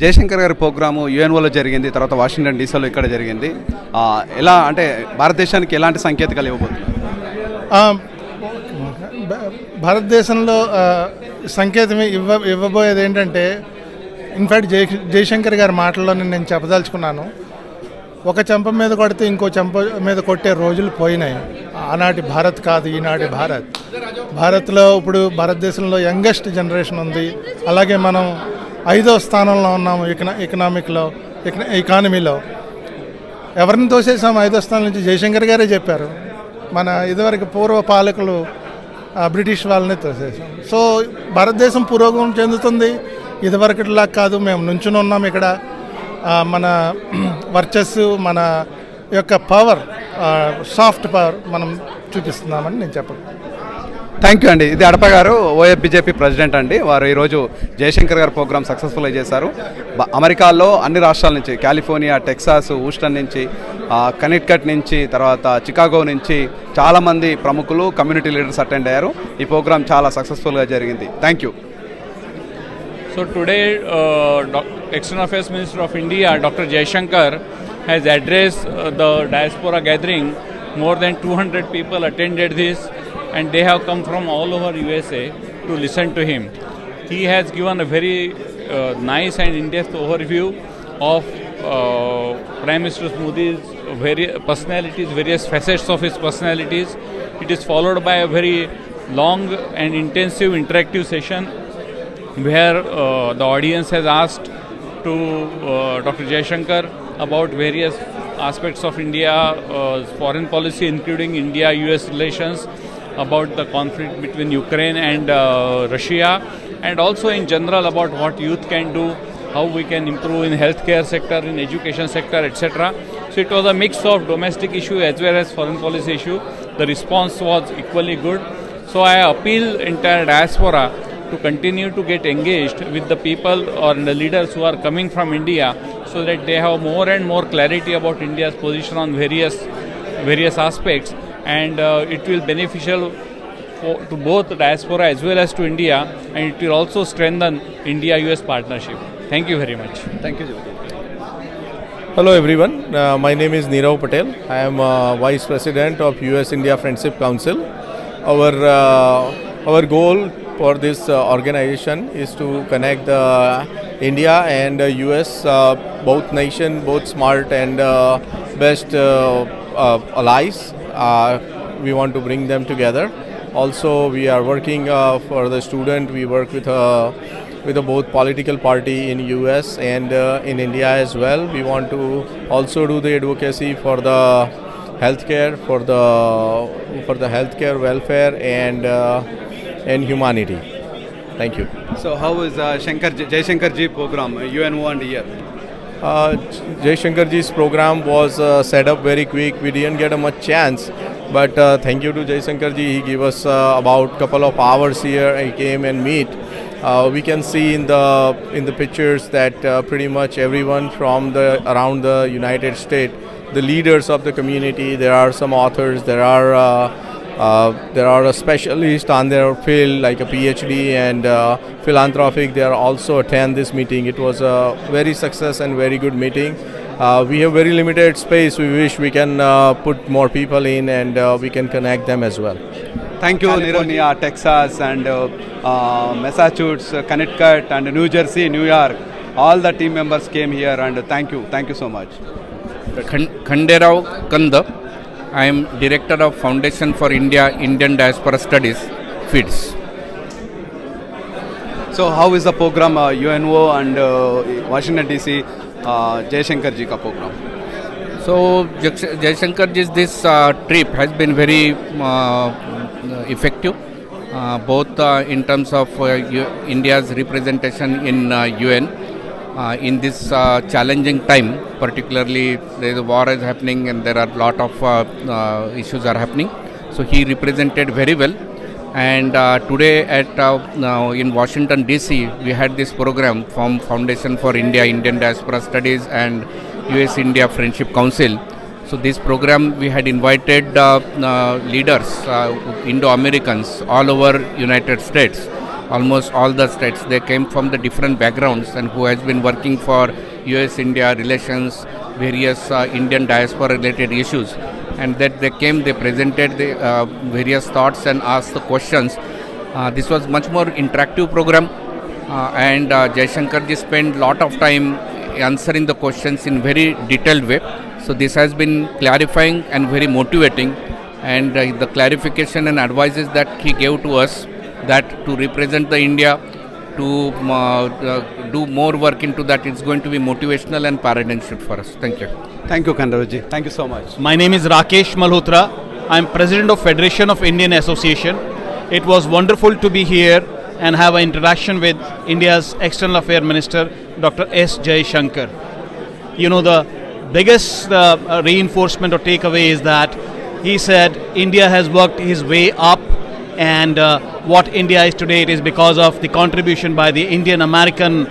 జయశంకర్ గారి ప్రోగ్రాము యుఎన్ఓలో జరిగింది, తర్వాత వాషింగ్టన్ డీసీలో ఇక్కడ జరిగింది. ఎలా అంటే భారతదేశానికి ఎలాంటి సంకేతాలు ఇవ్వబోతున్నారు? భారతదేశంలో సంకేతం ఇవ్వబోయేది ఏంటంటే, ఇన్ఫ్యాక్ట్ జయశంకర్ గారి మాటల్లోనే నేను చెప్పదలుచుకున్నాను. ఒక చెంప మీద కొడితే ఇంకో చెంప మీద కొట్టే రోజులు పోయినాయి. ఆనాటి భారత్ కాదు ఈనాటి భారత్. భారత్లో ఇప్పుడు భారతదేశంలో యంగెస్ట్ జనరేషన్ ఉంది. అలాగే మనం 5వ స్థానంలో ఉన్నాము ఎకానమీలో. ఎవరిని తోసేసాము 5వ స్థానం నుంచి? జయశంకర్ గారే చెప్పారు. మన ఇదివరకు పూర్వ పాలకులు బ్రిటిష్ వాళ్ళని తోసేసాం. సో భారతదేశం పురోగమనం చెందుతుంది. ఇదివరకటిలా కాదు, మేము నుంచుని ఉన్నాం ఇక్కడ. మన వర్చస్సు, మన యొక్క పవర్, సాఫ్ట్ పవర్ మనం చూపిస్తున్నామని నేను చెప్పను. థ్యాంక్ యూ అండి. ఇది అడప గారు, ఓఎఫ్ బీజేపీ ప్రెసిడెంట్ అండి. వారు ఈరోజు జయశంకర్ గారి ప్రోగ్రామ్ సక్సెస్ఫుల్గా చేశారు. అమెరికాలో అన్ని రాష్ట్రాల నుంచి, కాలిఫోర్నియా, టెక్సాస్, హూస్టన్ నుంచి, కనెక్టికట్ నుంచి, తర్వాత చికాగో నుంచి చాలామంది ప్రముఖులు, కమ్యూనిటీ లీడర్స్ అటెండ్ అయ్యారు. ఈ ప్రోగ్రామ్ చాలా సక్సెస్ఫుల్గా జరిగింది. Thank you. So today, External Affairs Minister of India, Dr. Jaishankar, has addressed the diaspora gathering. More than 200 people attended this, and they have come from all over USA to listen to him. He has given a very nice and in-depth overview of Prime Minister Modi's personalities, various facets of his personalities. It is followed by a very long and intensive interactive session where the audience has asked to Dr. Jaishankar about various aspects of India's foreign policy, including India-US relations, about the conflict between Ukraine and Russia, and also in general about what youth can do, how we can improve in healthcare sector, in education sector, etc. So it was a mix of domestic issue as well as foreign policy issue. The response was equally good. So I appeal entire diaspora to continue to get engaged with the people or the leaders who are coming from India, so that they have more and more clarity about India's position on various aspects, and it will beneficial to both the diaspora as well as to India, and it will also strengthen India-US partnership. Thank you very much. Thank you. Hello everyone, my name is Neerav Patel. I am Vice President of US-India Friendship Council. Our goal for this organization is to connect India and US, both nation, both smart and best allies. We want to bring them together. Also, we are working for the student. We work with both political party in US and in India as well. We want to also do the advocacy for the healthcare, for the healthcare welfare and humanity. Thank you. So how is Jaishankar ji program, UNO and year? Jaishankar ji's program was set up very quick. We didn't get much chance, but thank you to Jaishankar ji. He gave us about couple of hours here. He came and meet. We can see in the pictures that pretty much everyone from around the United States, the leaders of the community, there are some authors, there are a specialist on their field like a PhD and philanthropic. They are also attend this meeting. It was a very success and very good meeting. We have very limited space. We wish we can put more people in and we can connect them as well. Thank you, California, Texas and Massachusetts, Connecticut and New Jersey, New York. All the team members came here and thank you so much. Khanderao Kanda. I am Director of Foundation for India, Indian Diaspora Studies, FIDS. So how is the program UNO and Washington DC Jaishankar ji ka program? So Jaishankar ji's this trip has been very effective, both in terms of India's representation in UN. In this challenging time, particularly there is a war is happening and there are a lot of issues are happening. So he represented very well. And today in Washington DC, we had this program from Foundation for India, Indian Diaspora Studies and US-India Friendship Council. So this program we had invited leaders, Indo-Americans all over United States. almost all the states. They came from the different backgrounds and who has been working for US-India relations, various Indian diaspora related issues. And that they came, they presented the various thoughts and asked the questions. This was much more interactive program, and Jaishankar ji spent lot of time answering the questions in very detailed way. So this has been clarifying and very motivating, and the clarification and advices that he gave to us, that to represent the India, to do more work into that, it's going to be motivational and paradigm shift for us. Thank you. Thank you, Kandarji. Thank you so much. My name is Rakesh Malhotra. I'm President of Federation of Indian Association. It was wonderful to be here and have an interaction with India's External Affairs Minister, Dr. S. Jaishankar. You know, the biggest reinforcement or takeaway is that he said India has worked his way up, and what India is today, it is because of the contribution by the Indian American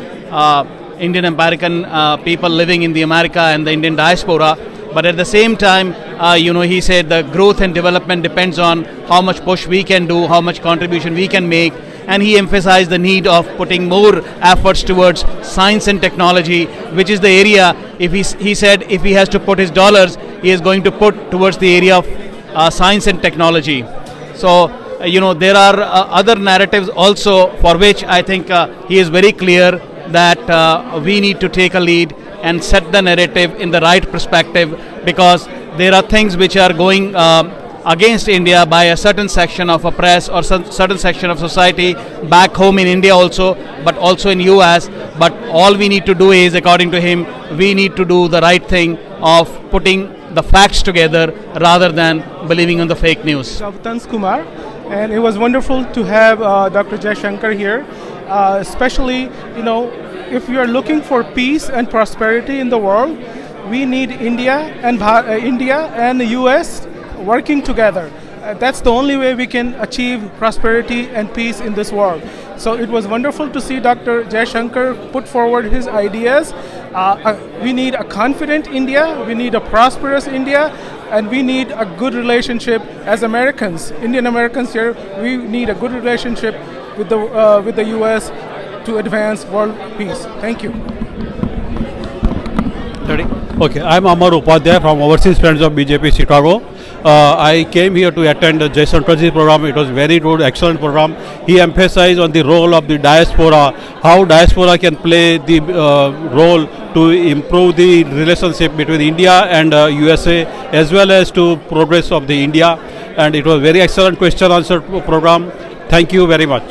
people living in the America and the Indian diaspora. But at the same time, he said the growth and development depends on how much push we can do, how much contribution we can make. And he emphasized the need of putting more efforts towards science and technology, which is the area, he said if he has to put his dollars, he is going to put towards the area of science and technology. So, there are other narratives also for which I think he is very clear that we need to take a lead and set the narrative in the right perspective, because there are things which are going against India by a certain section of a press or certain section of society back home in India also, but also in US. But all we need to do is, according to him, we need to do the right thing of putting the facts together rather than believing on the fake news. Avtans Kumar, and it was wonderful to have Dr. Jaishankar here, especially, if you are looking for peace and prosperity in the world, we need India and the US working together. That's the only way we can achieve prosperity and peace in this world. So it was wonderful to see Dr. Jaishankar put forward his ideas. We need a confident India, we need a prosperous India, and we need a good relationship as Americans, Indian Americans here. We need a good relationship with the US to advance world peace. Thank you. Okay, I'm Amar Upadhyay from Overseas Friends of BJP Chicago. I came here to attend the Jaishankar's program. It was very good, excellent program. He emphasized on the role of the diaspora, how diaspora can play the role to improve the relationship between India and USA, as well as to progress of the India. And it was very excellent question answer program. Thank you very much.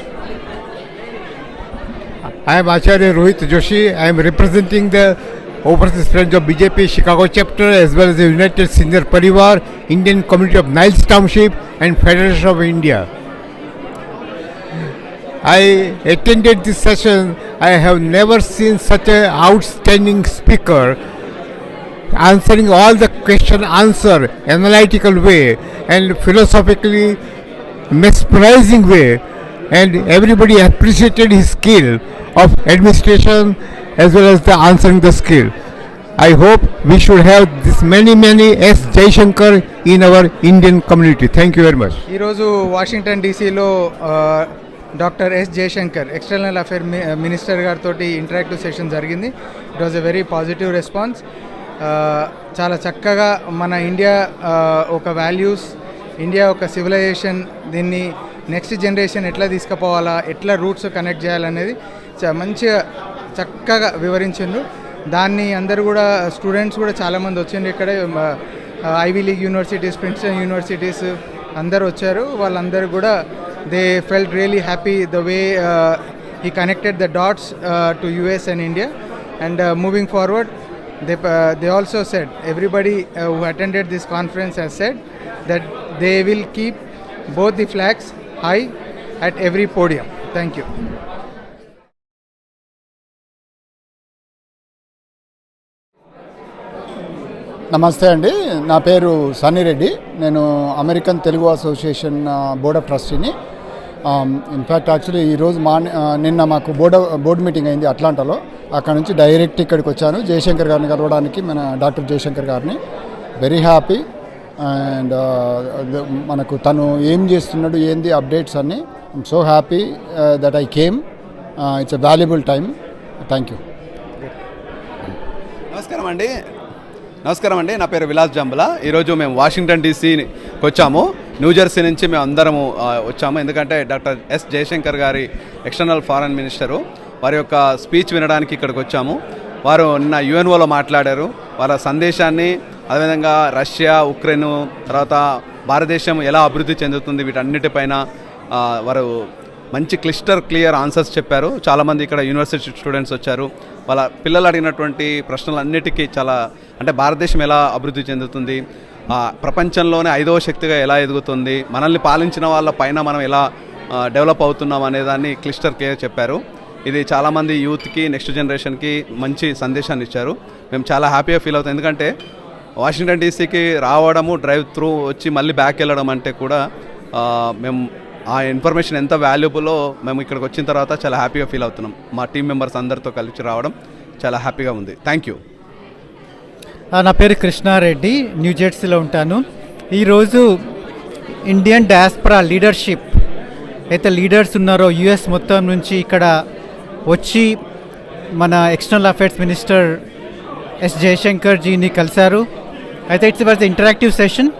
I am Acharya Rohit Joshi. I am representing the Overseas Friends of BJP Chicago chapter, as well as the United Senior Parivar, Indian Community of Niles Township, and Federation of India. I attended this session. I have never seen such an outstanding speaker answering all the question answer analytical way and philosophically mesmerizing way, and everybody appreciated his skill of administration as well as the answering the skill. I hope we should have this many S. Jaishankar in our Indian community. Thank you very much. ఈరోజు Washington డీసీలో doctor S Jaishankar external affair minister గారితో interactive session జరిగింది. It was a very positive response. చాలా చక్కగా మన India ఒక values, India ఒక civilisation, దీన్ని నెక్స్ట్ జనరేషన్ ఎట్లా తీసుకుపోవాలా, ఎట్లా రూట్స్ కనెక్ట్ చేయాలనేది మంచిగా చక్కగా వివరించిండ్రు. దాన్ని అందరూ కూడా స్టూడెంట్స్ కూడా చాలామంది వచ్చిండ్రు. ఇక్కడ ivy league universities, Princeton universities అందరూ వచ్చారు. వాళ్ళందరూ కూడా they felt really happy the way he connected the dots to US and India. And moving forward, they also said, everybody who attended this conference has said that they will keep both the flags high at every podium. Thank you. నమస్తే అండి, నా పేరు సన్నీ రెడ్డి. నేను American Telugu association board of ట్రస్టీని. In fact actually ఈరోజు నిన్న మాకు board meeting అయింది అట్లాంటాలో. అక్కడ నుంచి డైరెక్ట్ ఇక్కడికి వచ్చాను జయశంకర్ గారిని కలవడానికి, మన డాక్టర్ జయశంకర్ గారిని. Very happy. అండ్ మనకు తను ఏం చేస్తున్నాడు, ఏంది అప్డేట్స్ అన్నీ I'm so happy that I came. It's a valuable time. Thank you. నమస్కారం అండి, నా పేరు విలాస్ జంబల. ఈరోజు మేము వాషింగ్టన్ డీసీకి వచ్చాము. న్యూజెర్సీ నుంచి మేము అందరము వచ్చాము. ఎందుకంటే డాక్టర్ ఎస్ జయశంకర్ గారి ఎక్స్టర్నల్ ఫారెన్ మినిస్టరు వారి యొక్క స్పీచ్ వినడానికి ఇక్కడికి వచ్చాము. వారు నిన్న యుఎన్ఓలో మాట్లాడారు. వాళ్ళ సందేశాన్ని, అదేవిధంగా రష్యా, ఉక్రెయిన్, తర్వాత భారతదేశం ఎలా అభివృద్ధి చెందుతుంది, వీటన్నిటిపైన వారు మంచి క్లియర్ ఆన్సర్స్ చెప్పారు. చాలామంది ఇక్కడ యూనివర్సిటీ స్టూడెంట్స్ వచ్చారు. వాళ్ళ పిల్లలు అడిగినటువంటి ప్రశ్నలన్నిటికీ అంటే భారతదేశం ఎలా అభివృద్ధి చెందుతుంది, ప్రపంచంలోనే 5వ శక్తిగా ఎలా ఎదుగుతుంది, మనల్ని పాలించిన వాళ్ళ పైన మనం ఎలా డెవలప్ అవుతున్నాం అనేదాన్ని క్లియర్ చెప్పారు. ఇది చాలామంది యూత్కి, నెక్స్ట్ జనరేషన్కి మంచి సందేశాన్ని ఇచ్చారు. మేము చాలా హ్యాపీగా ఫీల్ అవుతాం. ఎందుకంటే వాషింగ్టన్ డీసీకి రావడము, డ్రైవ్ త్రూ వచ్చి మళ్ళీ బ్యాక్ వెళ్ళడం అంటే కూడా మేము ఆ ఇన్ఫర్మేషన్ ఎంత వాల్యుబుల్లో మేము ఇక్కడికి వచ్చిన తర్వాత చాలా హ్యాపీగా ఫీల్ అవుతున్నాం. మా టీం మెంబర్స్ అందరితో కలిసి రావడం చాలా హ్యాపీగా ఉంది. Thank you. నా పేరు కృష్ణారెడ్డి, న్యూ జెర్సీలో ఉంటాను. ఈరోజు ఇండియన్ డయాస్పరా లీడర్షిప్ అయితే లీడర్స్ ఉన్నారో యుఎస్ మొత్తం నుంచి ఇక్కడ వచ్చి మన external affairs minister S Jaishankar జీని కలిశారు. అయితే ఇట్స్ వాజ్ ఇంటరాక్టివ్ సెషన్.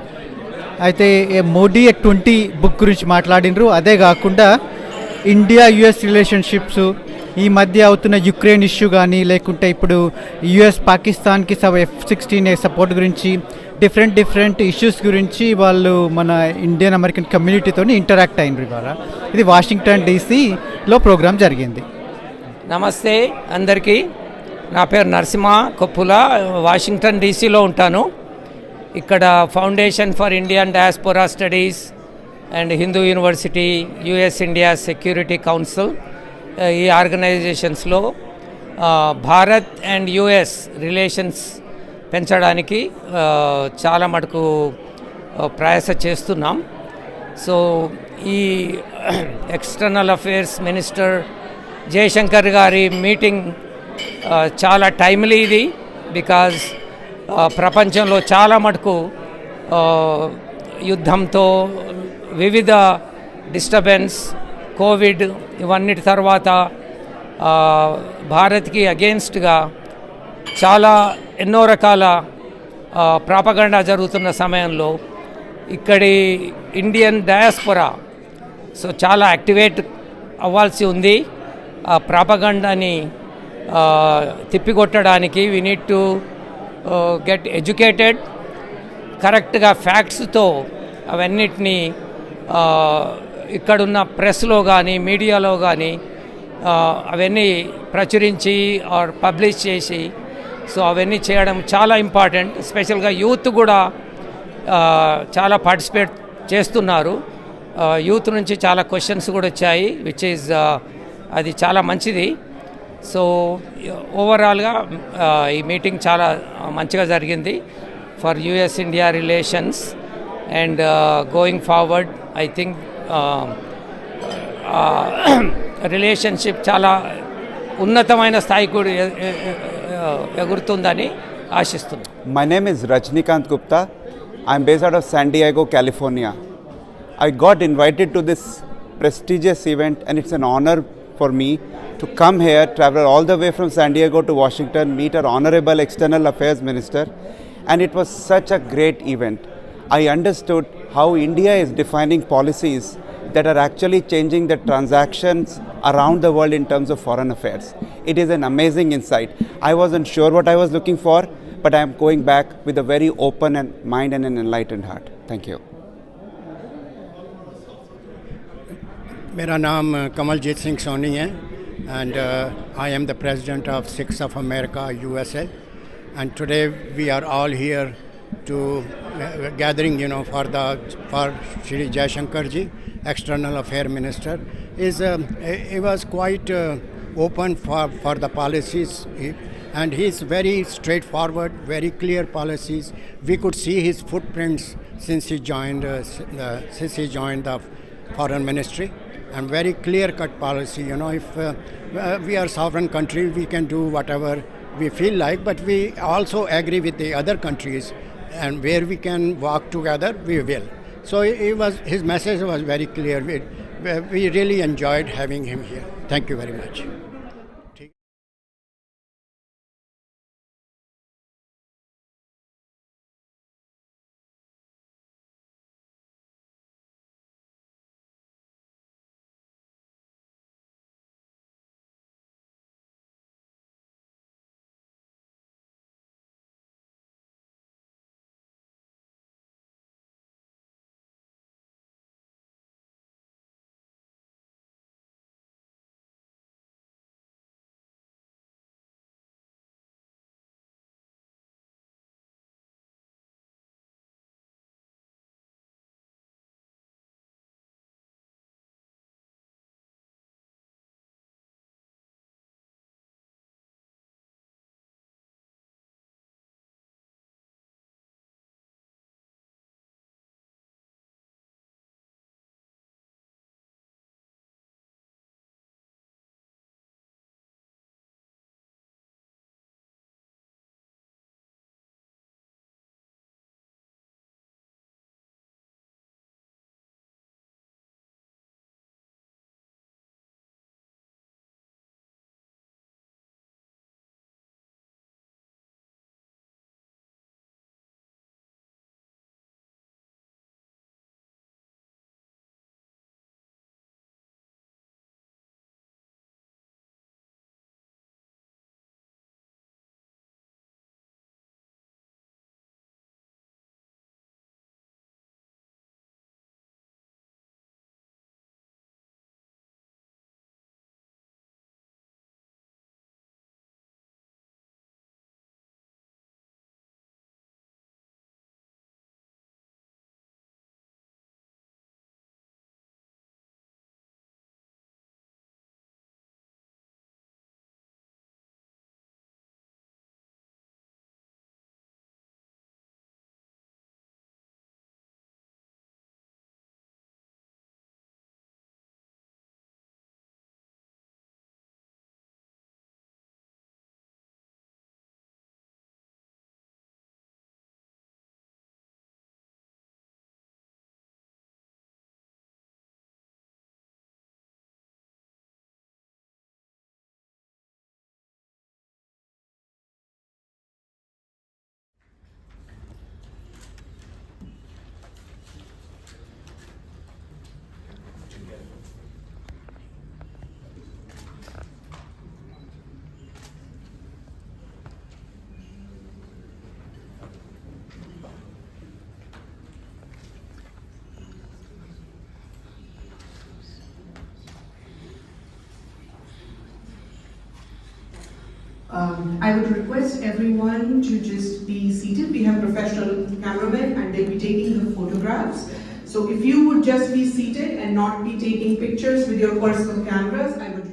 అయితే మోడీ 20 బుక్ గురించి మాట్లాడినరు. అదే కాకుండా ఇండియా యుఎస్ రిలేషన్షిప్స్, ఈ మధ్య అవుతున్న యుక్రెయిన్ ఇష్యూ కానీ, లేకుంటే ఇప్పుడు యుఎస్ పాకిస్తాన్కి F-16 సపోర్ట్ గురించి, డిఫరెంట్ ఇష్యూస్ గురించి వాళ్ళు మన ఇండియన్ అమెరికన్ కమ్యూనిటీతో ఇంటరాక్ట్ అయినరు. ఇవాళ ఇది వాషింగ్టన్ డీసీలో ప్రోగ్రాం జరిగింది. నమస్తే అందరికీ. నా పేరు నరసింహ కొప్పుల, వాషింగ్టన్ డీసీలో ఉంటాను. ఇక్కడ foundation for Indian diaspora studies and Hindu university, US India security council, ఈ ఆర్గనైజేషన్స్లో భారత్ అండ్ యుఎస్ రిలేషన్స్ పెంచడానికి చాలా మటుకు ప్రయాస చేస్తున్నాం. సో ఈ ఎక్స్టర్నల్ అఫైర్స్ మినిస్టర్ జయశంకర్ గారి మీటింగ్ చాలా టైమ్లీ ఇది. బికాజ్ ప్రపంచంలో చాలా మటుకు యుద్ధంతో, వివిధ డిస్టర్బెన్స్, కోవిడ్, ఇవన్నిటి తర్వాత భారత్కి అగెయిన్స్ట్గా చాలా ఎన్నో రకాల ప్రాపగండా జరుగుతున్న సమయంలో ఇక్కడి ఇండియన్ డయాస్పోరా చాలా యాక్టివేట్ అవ్వాల్సి ఉంది. ఆ ప్రాపగండాని తిప్పికొట్టడానికి we need to get educated, కరెక్ట్గా ఫ్యాక్ట్స్తో అవన్నిటినీ ఇక్కడున్న ప్రెస్లో కానీ, మీడియాలో కానీ అవన్నీ ప్రచురించి ఆర్ పబ్లిష్ చేసి, సో అవన్నీ చేయడం చాలా ఇంపార్టెంట్. స్పెషల్గా యూత్ కూడా చాలా పార్టిసిపేట్ చేస్తున్నారు. యూత్ నుంచి చాలా క్వశ్చన్స్ కూడా వచ్చాయి, విచ్ ఈజ్ అది చాలా మంచిది. సో ఓవరాల్గా ఈ మీటింగ్ చాలా మంచిగా జరిగింది for US India relations. And going forward I think relationship చాలా ఉన్నతమైన స్థాయి కూడా ఎగురుతుందని ఆశిస్తున్నాను. My name is Rajnikant Gupta. I am based out of San Diego, California. I got invited to this prestigious event and it's an honor for me to come here, travel all the way from San Diego to Washington, meet our Honorable External Affairs Minister, and it was such a great event. I understood how India is defining policies that are actually changing the transactions around the world in terms of foreign affairs. It is an amazing insight. I wasn't sure what I was looking for, but I am going back with a very open mind and an enlightened heart. Thank you. मेरा नाम कमलजीत सिंह सोनी है and I am the president of Sikhs of America USA, and today we are all here to gathering for Shri Jaishankar ji, External Affairs Minister. He was quite open for the policies, and he is very straightforward, very clear policies. We could see his footprints since he joined the foreign ministry. And very clear-cut policy. If we are sovereign country, we can do whatever we feel like, but we also agree with the other countries, and where we can work together, we will. So his message was very clear. we really enjoyed having him here. Thank you very much. I would request everyone to just be seated. We have professional cameramen and they'll be taking the photographs. So if you would just be seated and not be taking pictures with your personal cameras, I would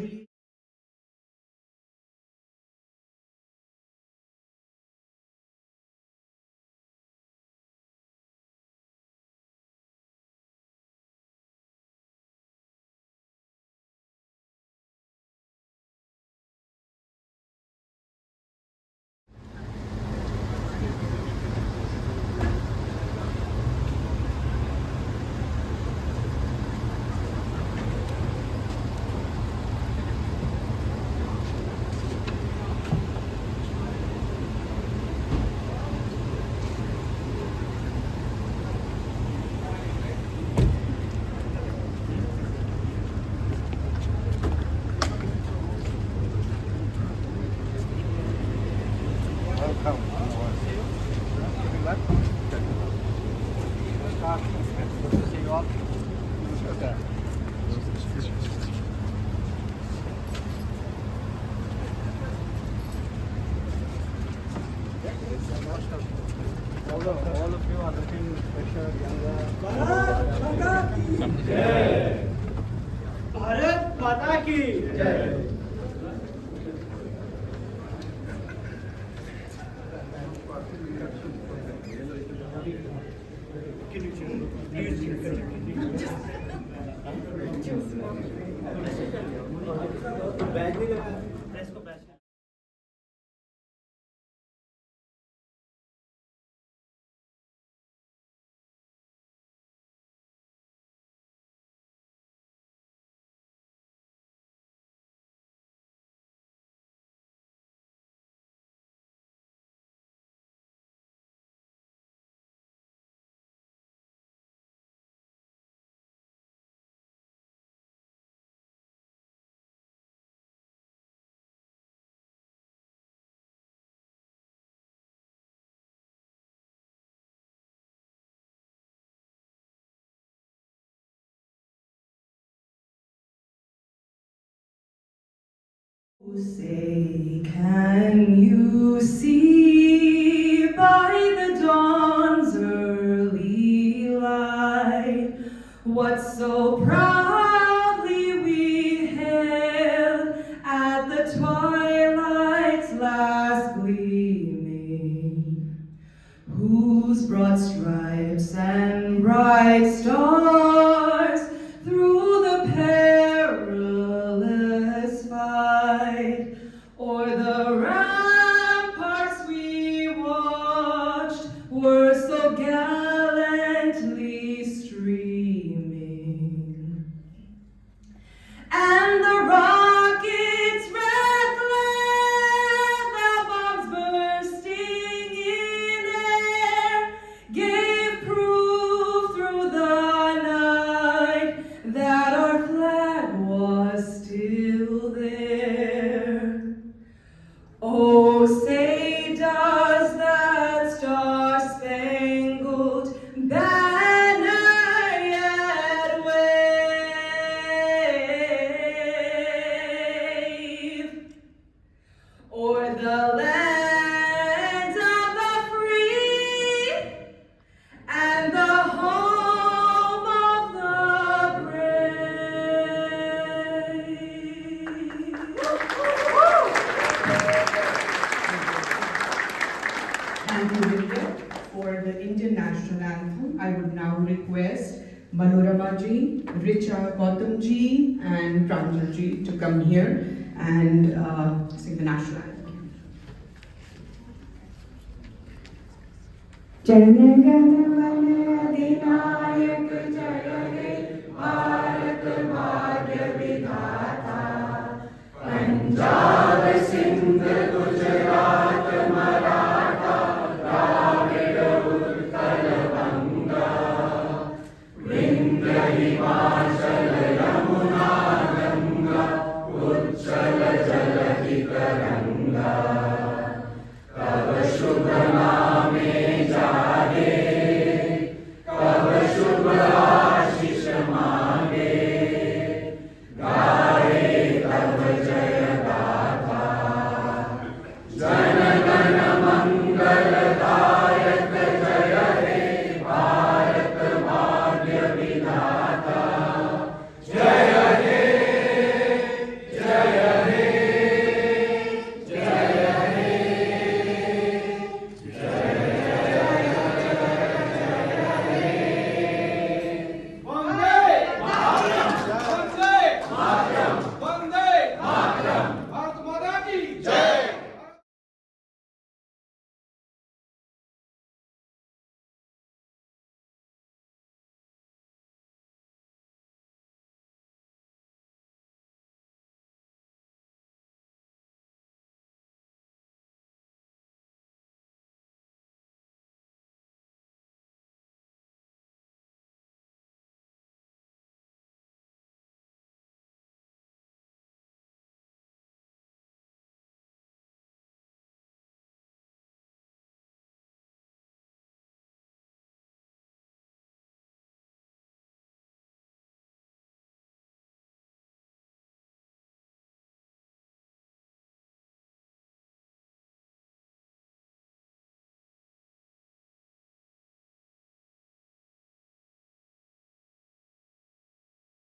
all of you are looking fresher, younger. Bharat माता की जय। Bag भी लगा। Say, can you see by the dawn's early light what so proudly we hailed at the twilight's last gleaming, whose broad stripes and bright stars through the perilous fight o'er the ramparts we watched were so gallantly streaming, and the rockets' red glare, the bombs bursting in air, gave proof through the night that our flag was still there. Oh, say does that star-spangled banner yet wave o'er the land of the free and the home of the Thank you, Vidya. For the Indian national anthem, I would now request Manorama ji, Richa Gautam ji, and Pranjal ji to come here and sing the national anthem. Jana Gana Mana जय हे भारत भाग्य विधाता, पंजाब सिंध गुजरात मराठा द्राविड़ उत्कल बंगा, विंध्य हिमाचल यमुना गंगा उज्जल जलधि तरंगा, तब शुभ नामे जागे, तब शुभ आशीष मांगे, गाए तब जय गाथा, जन गण मंगलदायक जय हे भारत भाग्य विधाता, जय हे जय हे जय हे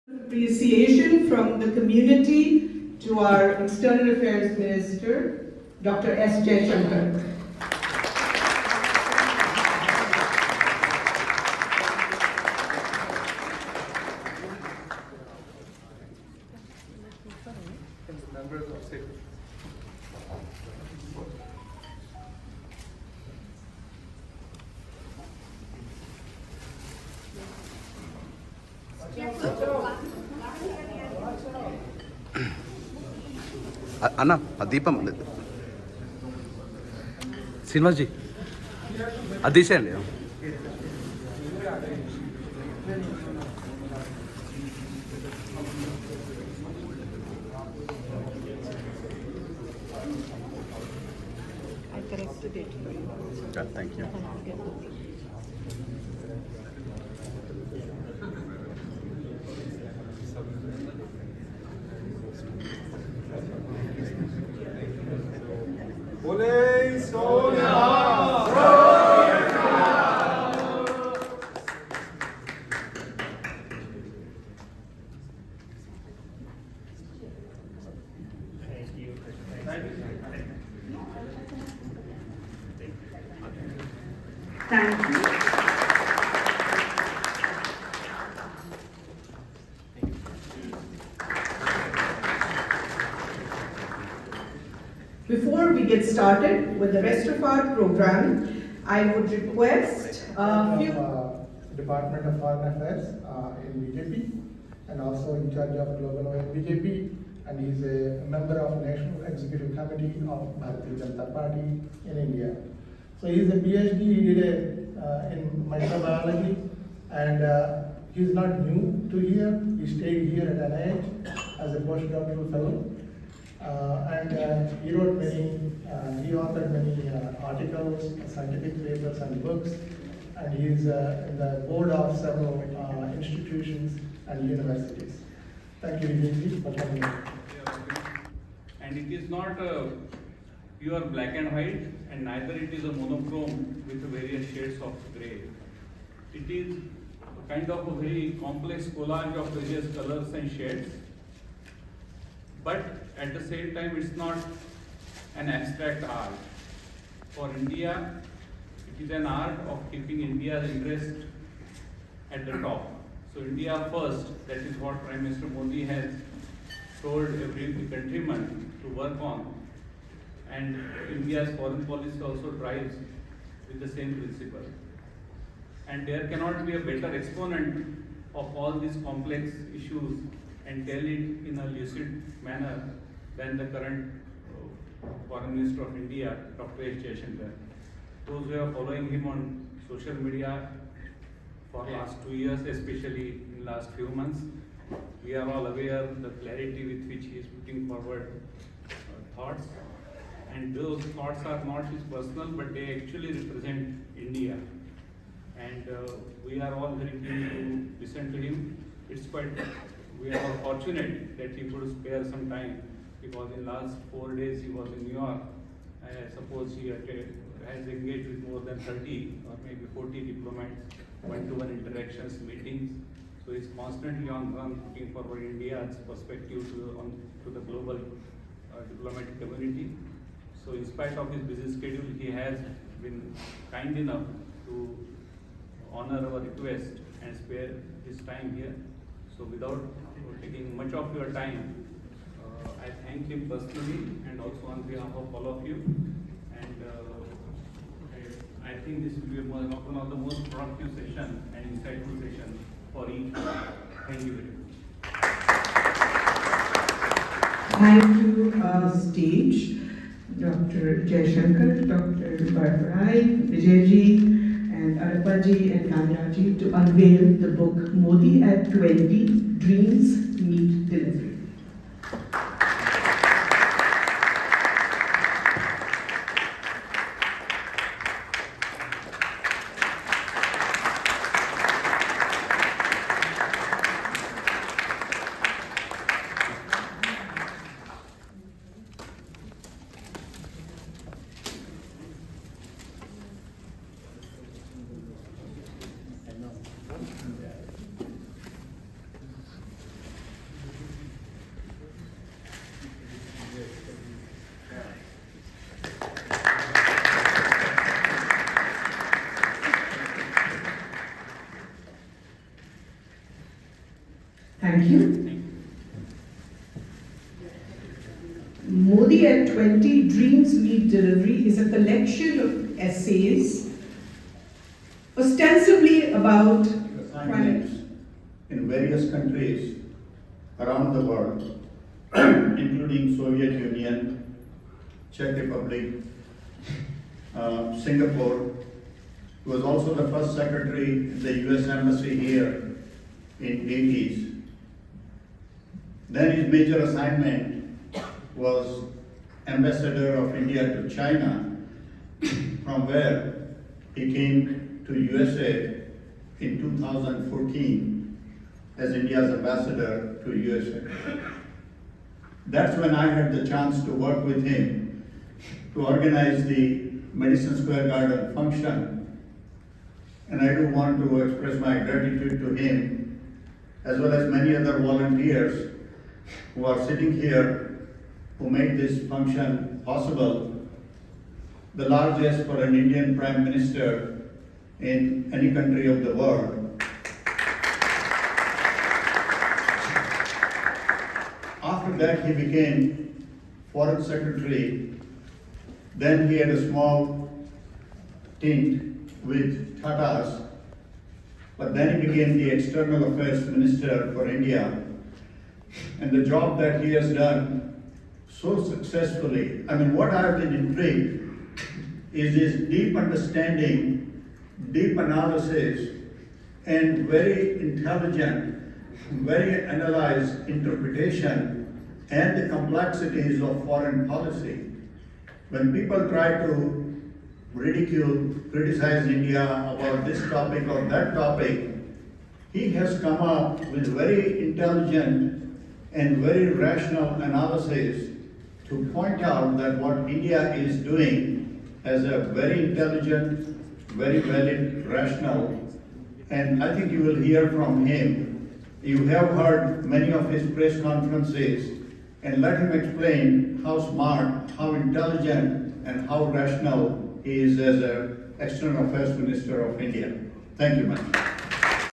Appreciation from the community to our External Affairs Minister, Dr. S. Jaishankar. అన్న ఆ దీపం శ్రీనివాస్ జీ అది తీసేయండి. Thank you. Thank you. Before we get started with the rest of our program, I would request a few... Department of Foreign Affairs in BJP and also in charge of Global Oil BJP, and he's a member of National Executive Committee of Bharatiya Janata Party in India. So he's a PhD, he did in microbiology, and he's not new to here. He stayed here at NIH as a postdoctoral fellow. He wrote he authored many articles, scientific papers and books, and he is in the board of several institutions and universities. Thank you, Vijay, for coming. And it is not pure black and white, and neither it is a monochrome with various shades of grey. It is a kind of a very complex collage of various colors and shades, but at the same time it's not an abstract art. For India, it is an art of keeping India's interest at the top. So India first, that is what Prime Minister Modi has told every countryman to work on. And India's foreign policy also drives with the same principle. And there cannot be a better exponent of all these complex issues and tell it in a lucid manner than the current Foreign Minister of India, Dr. S. Jaishankar. Those who are following him on social media for last 2 years, especially in last few months, we are all aware of the clarity with which he is putting forward thoughts. And those thoughts are not his personal, but they actually represent India. And we are all very keen to listen to him. We are all fortunate that he could spare some time, because in last 4 days he was in New York. I suppose he has engaged with more than 30 or maybe 40 diplomats, one-to-one interactions, meetings. So he's constantly on run, putting forward India's perspective to the global diplomatic community. So in spite of his busy schedule, he has been kind enough to honor our request and spare his time here. So without taking much of your time, I thank him personally and also on behalf of all of you. And I think this will be one of the most productive session and insightful session for each. Thank you very much. Thank you, stage. Dr. Jaishankar, Dr. Bhartarai, Vijayji, and Arpaji and Kamyaji to unveil the book Modi at 20, Dreams Meet Delivery. Thank you. Modi at 20, Dreams Meet Delivery is a collection of essays ostensibly about assignments in various countries around the world, including Soviet Union, Czech Republic, Singapore. He was also the first secretary in the US Embassy here in 80s. Then his major assignment was ambassador of India to China, from where he came to USA in 2014 as India's ambassador to USA. That's when I had the chance to work with him to organize the Madison Square Garden function. And I do want to express my gratitude to him, as well as many other volunteers who are sitting here, who made this function possible, the largest for an Indian Prime Minister in any country of the world. After that, he became Foreign Secretary. Then he had a small stint with Tata's, but then he became the External Affairs Minister for India. And the job that he has done so successfully, I mean, what I've been intrigued is his deep understanding, deep analysis, and very intelligent, very analyzed interpretation and the complexities of foreign policy. When people try to ridicule, criticize India about this topic or that topic, he has come up with very intelligent and very rational analysis to point out that what India is doing as a very intelligent, very valid, rational, and I think you will hear from him. You have heard many of his press conferences, and let him explain how smart, how intelligent, and how rational he is as an External Affairs Minister of India. Thank you, ma'am.